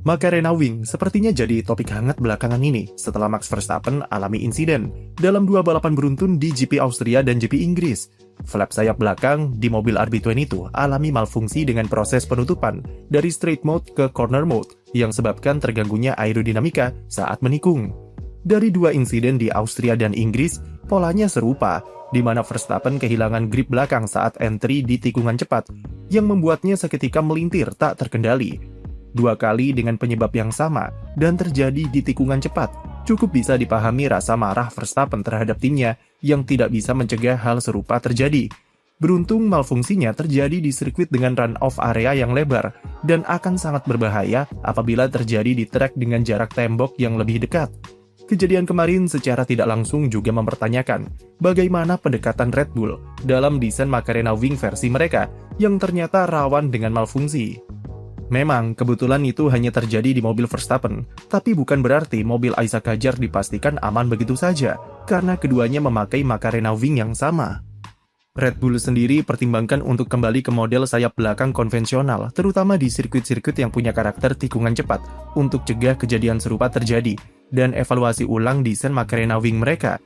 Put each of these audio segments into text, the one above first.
Macarena Wing sepertinya jadi topik hangat belakangan ini setelah Max Verstappen alami insiden dalam dua balapan beruntun di GP Austria dan GP Inggris. Flap sayap belakang di mobil RB22 alami malfungsi dengan proses penutupan dari straight mode ke corner mode yang sebabkan terganggunya aerodinamika saat menikung. Dari dua insiden di Austria dan Inggris, polanya serupa, di mana Verstappen kehilangan grip belakang saat entry di tikungan cepat, yang membuatnya seketika melintir tak terkendali. Dua kali dengan penyebab yang sama dan terjadi di tikungan cepat, cukup bisa dipahami rasa marah Verstappen terhadap timnya yang tidak bisa mencegah hal serupa terjadi. Beruntung malfungsinya terjadi di sirkuit dengan run-off area yang lebar dan akan sangat berbahaya apabila terjadi di trek dengan jarak tembok yang lebih dekat. Kejadian kemarin secara tidak langsung juga mempertanyakan bagaimana pendekatan Red Bull dalam desain Macarena Wing versi mereka yang ternyata rawan dengan malfungsi. Memang, kebetulan itu hanya terjadi di mobil Verstappen, tapi bukan berarti mobil Isaac Hadjar dipastikan aman begitu saja, karena keduanya memakai Macarena Wing yang sama. Red Bull sendiri pertimbangkan untuk kembali ke model sayap belakang konvensional, terutama di sirkuit-sirkuit yang punya karakter tikungan cepat, untuk cegah kejadian serupa terjadi, dan evaluasi ulang desain Macarena Wing mereka.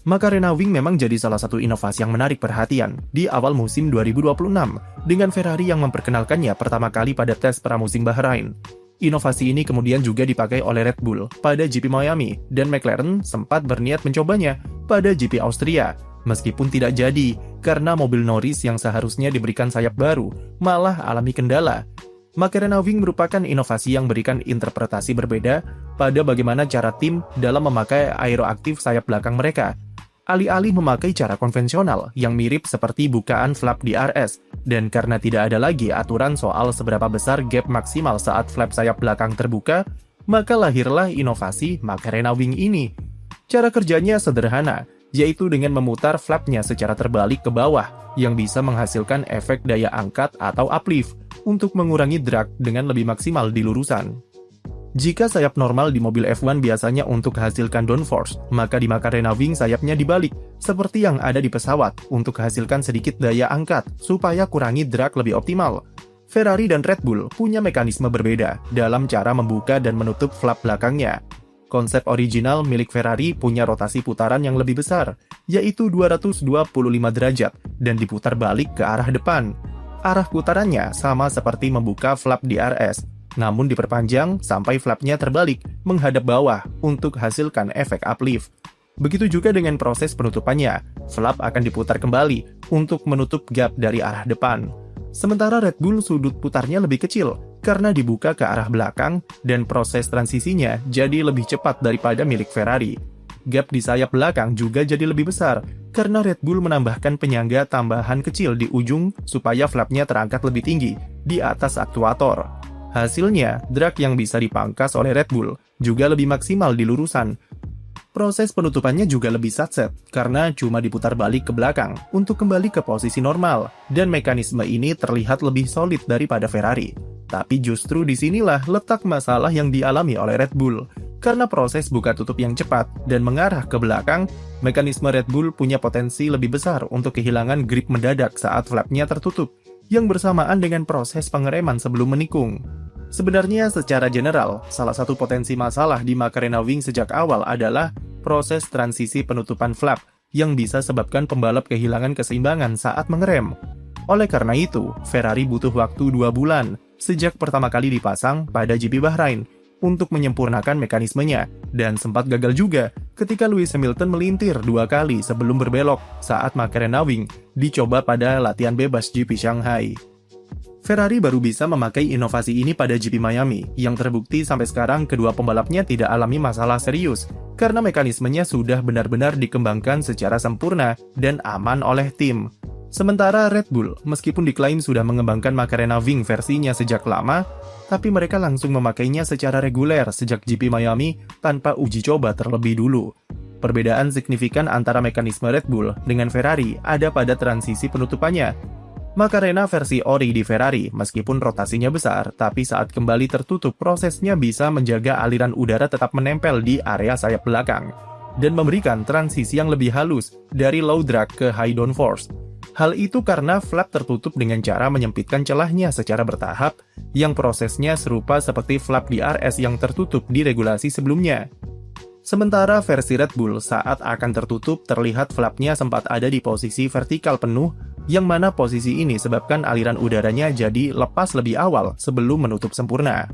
Macarena Wing memang jadi salah satu inovasi yang menarik perhatian di awal musim 2026, dengan Ferrari yang memperkenalkannya pertama kali pada tes pramusim Bahrain. Inovasi ini kemudian juga dipakai oleh Red Bull pada GP Miami, dan McLaren sempat berniat mencobanya pada GP Austria, meskipun tidak jadi, karena mobil Norris yang seharusnya diberikan sayap baru, malah alami kendala. Macarena Wing merupakan inovasi yang berikan interpretasi berbeda pada bagaimana cara tim dalam memakai aeroaktif sayap belakang mereka. Alih-alih memakai cara konvensional yang mirip seperti bukaan flap di RS, dan karena tidak ada lagi aturan soal seberapa besar gap maksimal saat flap sayap belakang terbuka, maka lahirlah inovasi Macarena Wing ini. Cara kerjanya sederhana, yaitu dengan memutar flapnya secara terbalik ke bawah, yang bisa menghasilkan efek daya angkat atau uplift, untuk mengurangi drag dengan lebih maksimal di lurusan. Jika sayap normal di mobil F1 biasanya untuk hasilkan downforce, maka di Macarena Wing sayapnya dibalik, seperti yang ada di pesawat, untuk hasilkan sedikit daya angkat, supaya kurangi drag lebih optimal. Ferrari dan Red Bull punya mekanisme berbeda dalam cara membuka dan menutup flap belakangnya. Konsep original milik Ferrari punya rotasi putaran yang lebih besar, yaitu 225 derajat, dan diputar balik ke arah depan. Arah putarannya sama seperti membuka flap di RS, namun diperpanjang sampai flapnya terbalik menghadap bawah untuk hasilkan efek uplift. Begitu juga dengan proses penutupannya, flap akan diputar kembali untuk menutup gap dari arah depan. Sementara Red Bull sudut putarnya lebih kecil karena dibuka ke arah belakang dan proses transisinya jadi lebih cepat daripada milik Ferrari. Gap di sayap belakang juga jadi lebih besar karena Red Bull menambahkan penyangga tambahan kecil di ujung supaya flapnya terangkat lebih tinggi di atas aktuator. Hasilnya, drag yang bisa dipangkas oleh Red Bull juga lebih maksimal di lurusan. Proses penutupannya juga lebih satset karena cuma diputar balik ke belakang untuk kembali ke posisi normal, dan mekanisme ini terlihat lebih solid daripada Ferrari. Tapi justru disinilah letak masalah yang dialami oleh Red Bull. Karena proses buka tutup yang cepat dan mengarah ke belakang, mekanisme Red Bull punya potensi lebih besar untuk kehilangan grip mendadak saat flapnya tertutup, yang bersamaan dengan proses pengereman sebelum menikung. Sebenarnya secara general, salah satu potensi masalah di Macarena Wing sejak awal adalah proses transisi penutupan flap yang bisa sebabkan pembalap kehilangan keseimbangan saat mengerem. Oleh karena itu, Ferrari butuh waktu 2 bulan sejak pertama kali dipasang pada GP Bahrain untuk menyempurnakan mekanismenya, dan sempat gagal juga ketika Lewis Hamilton melintir 2 kali sebelum berbelok saat Macarena Wing dicoba pada latihan bebas GP Shanghai. Ferrari baru bisa memakai inovasi ini pada GP Miami, yang terbukti sampai sekarang kedua pembalapnya tidak alami masalah serius, karena mekanismenya sudah benar-benar dikembangkan secara sempurna dan aman oleh tim. Sementara Red Bull, meskipun diklaim sudah mengembangkan Macarena Wing versinya sejak lama, tapi mereka langsung memakainya secara reguler sejak GP Miami tanpa uji coba terlebih dulu. Perbedaan signifikan antara mekanisme Red Bull dengan Ferrari ada pada transisi penutupannya. Macarena versi ori di Ferrari, meskipun rotasinya besar, tapi saat kembali tertutup prosesnya bisa menjaga aliran udara tetap menempel di area sayap belakang, dan memberikan transisi yang lebih halus dari low drag ke high downforce. Hal itu karena flap tertutup dengan cara menyempitkan celahnya secara bertahap, yang prosesnya serupa seperti flap DRS yang tertutup di regulasi sebelumnya. Sementara versi Red Bull saat akan tertutup terlihat flapnya sempat ada di posisi vertikal penuh, yang mana posisi ini sebabkan aliran udaranya jadi lepas lebih awal sebelum menutup sempurna.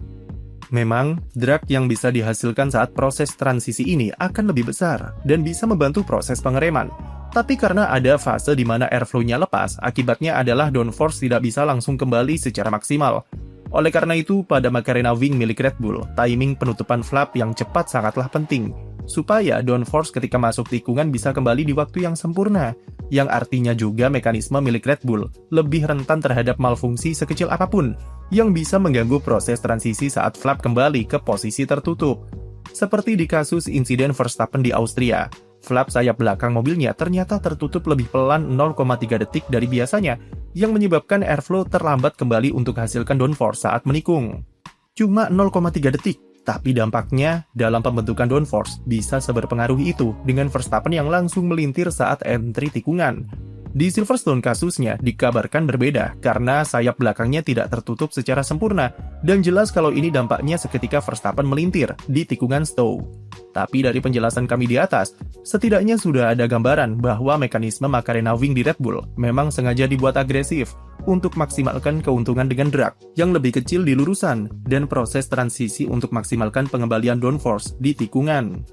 Memang, drag yang bisa dihasilkan saat proses transisi ini akan lebih besar dan bisa membantu proses pengereman. Tapi karena ada fase di mana airflow-nya lepas, akibatnya adalah downforce tidak bisa langsung kembali secara maksimal. Oleh karena itu, pada Macarena Wing milik Red Bull, timing penutupan flap yang cepat sangatlah penting, supaya downforce ketika masuk tikungan bisa kembali di waktu yang sempurna, yang artinya juga mekanisme milik Red Bull lebih rentan terhadap malfungsi sekecil apapun, yang bisa mengganggu proses transisi saat flap kembali ke posisi tertutup. Seperti di kasus insiden Verstappen di Austria, flap sayap belakang mobilnya ternyata tertutup lebih pelan 0,3 detik dari biasanya, yang menyebabkan airflow terlambat kembali untuk hasilkan downforce saat menikung. Cuma 0,3 detik, tapi dampaknya dalam pembentukan downforce bisa seberpengaruh itu dengan Verstappen yang langsung melintir saat entry tikungan. Di Silverstone kasusnya dikabarkan berbeda karena sayap belakangnya tidak tertutup secara sempurna, dan jelas kalau ini dampaknya seketika Verstappen melintir di tikungan Stowe. Tapi dari penjelasan kami di atas, setidaknya sudah ada gambaran bahwa mekanisme Macarena Wing di Red Bull memang sengaja dibuat agresif untuk maksimalkan keuntungan dengan drag yang lebih kecil di lurusan dan proses transisi untuk maksimalkan pengembalian downforce di tikungan.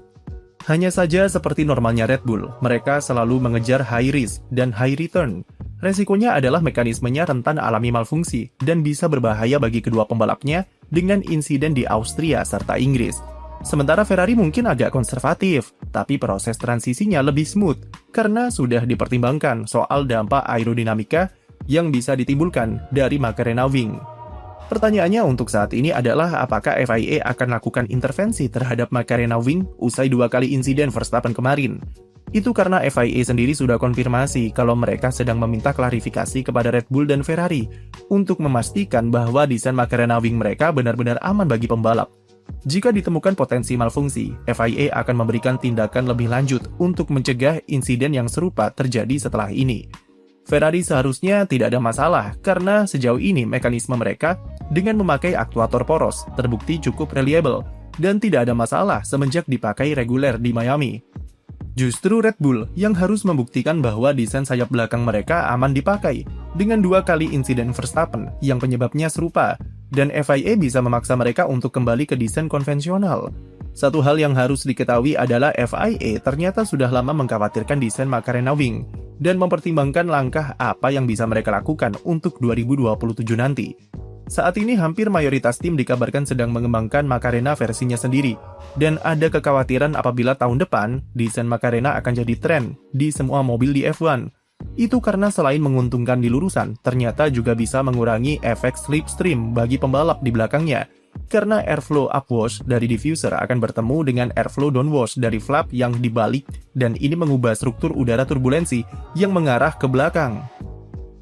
Hanya saja seperti normalnya Red Bull, mereka selalu mengejar high risk dan high return. Resikonya adalah mekanismenya rentan alami malfungsi dan bisa berbahaya bagi kedua pembalapnya dengan insiden di Austria serta Inggris. Sementara Ferrari mungkin agak konservatif, tapi proses transisinya lebih smooth karena sudah dipertimbangkan soal dampak aerodinamika yang bisa ditimbulkan dari Macarena Wing. Pertanyaannya untuk saat ini adalah apakah FIA akan lakukan intervensi terhadap Macarena Wing usai 2 kali insiden Verstappen kemarin. Itu karena FIA sendiri sudah konfirmasi kalau mereka sedang meminta klarifikasi kepada Red Bull dan Ferrari untuk memastikan bahwa desain Macarena Wing mereka benar-benar aman bagi pembalap. Jika ditemukan potensi malfungsi, FIA akan memberikan tindakan lebih lanjut untuk mencegah insiden yang serupa terjadi setelah ini. Ferrari seharusnya tidak ada masalah karena sejauh ini mekanisme mereka dengan memakai aktuator poros terbukti cukup reliable dan tidak ada masalah semenjak dipakai reguler di Miami. Justru Red Bull yang harus membuktikan bahwa desain sayap belakang mereka aman dipakai dengan 2 kali insiden Verstappen yang penyebabnya serupa, dan FIA bisa memaksa mereka untuk kembali ke desain konvensional. Satu hal yang harus diketahui adalah FIA ternyata sudah lama mengkhawatirkan desain Macarena Wing dan mempertimbangkan langkah apa yang bisa mereka lakukan untuk 2027 nanti. Saat ini hampir mayoritas tim dikabarkan sedang mengembangkan Macarena versinya sendiri, dan ada kekhawatiran apabila tahun depan desain Macarena akan jadi tren di semua mobil di F1. Itu karena selain menguntungkan di lurusan, ternyata juga bisa mengurangi efek slipstream bagi pembalap di belakangnya, karena airflow upwash dari diffuser akan bertemu dengan airflow downwash dari flap yang dibalik, dan ini mengubah struktur udara turbulensi yang mengarah ke belakang.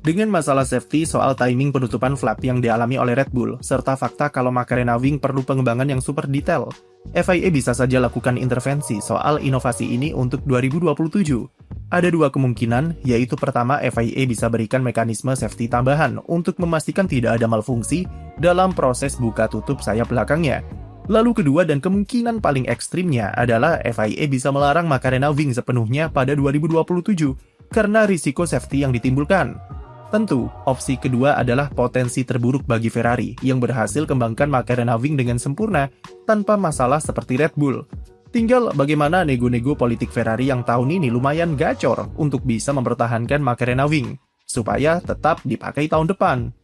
Dengan masalah safety soal timing penutupan flap yang dialami oleh Red Bull, serta fakta kalau Macarena Wing perlu pengembangan yang super detail, FIA bisa saja lakukan intervensi soal inovasi ini untuk 2027. Ada 2 kemungkinan, yaitu pertama FIA bisa berikan mekanisme safety tambahan untuk memastikan tidak ada malfungsi dalam proses buka tutup sayap belakangnya. Lalu kedua dan kemungkinan paling ekstrimnya adalah FIA bisa melarang Macarena Wing sepenuhnya pada 2027 karena risiko safety yang ditimbulkan. Tentu, opsi kedua adalah potensi terburuk bagi Ferrari yang berhasil kembangkan Macarena Wing dengan sempurna tanpa masalah seperti Red Bull. Tinggal bagaimana nego-nego politik Ferrari yang tahun ini lumayan gacor untuk bisa mempertahankan Macarena Wing, supaya tetap dipakai tahun depan.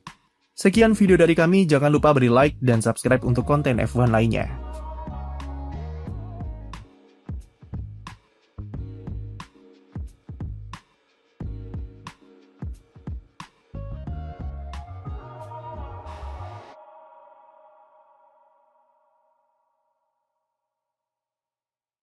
Sekian video dari kami, jangan lupa beri like dan subscribe untuk konten F1 lainnya.